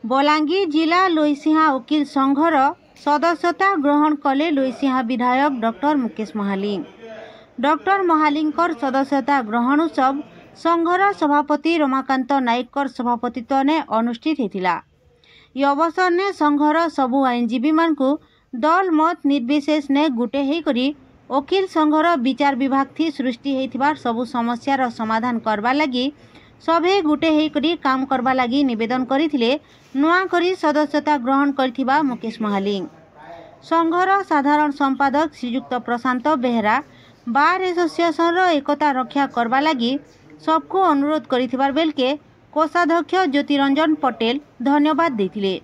बलांगीर जिला लोईसिंहा वकील संघर सदस्यता ग्रहण कले लोईसिंहा विधायक डॉक्टर मुकेश महालिंग। डॉक्टर महालिंगर सदस्यता ग्रहण उत्सव संघर सभापति रमाकांत नायकर सभापतित्व ने अनुष्ठित होता। यह अवसर ने संघर सबु आईनजीवी मानकु दल मत निर्विशेष ने गुटे होकरी वकील संघर विचार विभाग थी सृष्टि होइथिबार सबु समस्यार समाधान करबा लगी सभे गुटे होकरी काम करबा लगी निवेदन करथिले। नुआ करी सदस्यता ग्रहण करथिबा मुकेश महालिंग संघर साधारण संपादक श्रीयुक्त प्रशांत बेहरा बार एसोसिएशन रो एकता रक्षा करबा लगी सबको अनुरोध करिथिबार बेलके कोषाध्यक्ष ज्योतिरंजन पटेल धन्यवाद देथिले।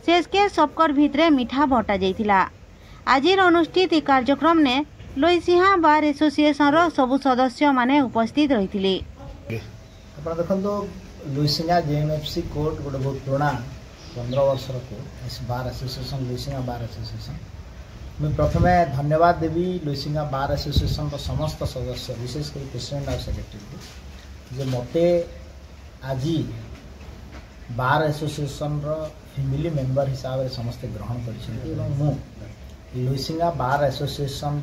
शेषके सबकर भितरे मिठा बटा जाइथिला। आजिर अनुष्ठित कार्यक्रम ने लोईसिंहा बार एसोसिएशन रो सबु सदस्य माने उपस्थित रहिथिले। आपण देखो लोईसिंहा जेएमएफसी कोर्ट गोटे बहुत पुराना 15 वर्ष court bar association Loisingha bar association मैं प्रथम धन्यवाद देवी लोईसिंहा बार एसोसिएशन समस्त सदस्य विशेषकर प्रेसिडेंट और सेक्रेटरी जे मते आज बार एसोसिएशन फैमिली मेंबर हिसाब से समस्ते ग्रहण कर लोईसिंहा बार एसोसिएशन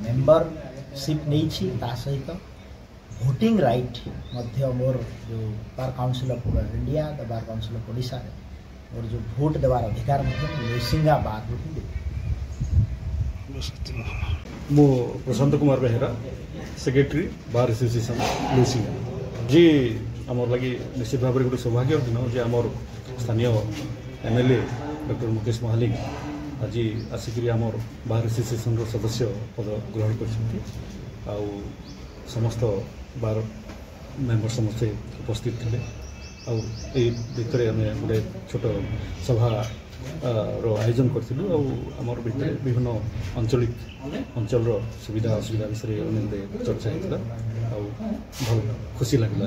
मेंबरशिप नहीं सहित भोटिंग राइट मध्य मोर जो bar council of India the bar council of Odisha और जो भोट देवार अधिकार लोईसिंहा बार मो Prashant Kumar Behera secretary bar association Loisingha ji आमर लगी निश्चित भाव गोटे सौभाग्य दिन जे आमर स्थानीय एमएलए डॉक्टर मुकेश महालिंग आज आसिक आमर बार एसोसिएशन सदस्य पद ग्रहण कर समस्त बार मेंबर समस्ते उपस्थित थे भितर आम गोटे छोट सभा रो आयोजन करूँ आमर भितर विभिन्न अंचल सुविधा असुविधा विषय चर्चा होता भल खुशी लगे।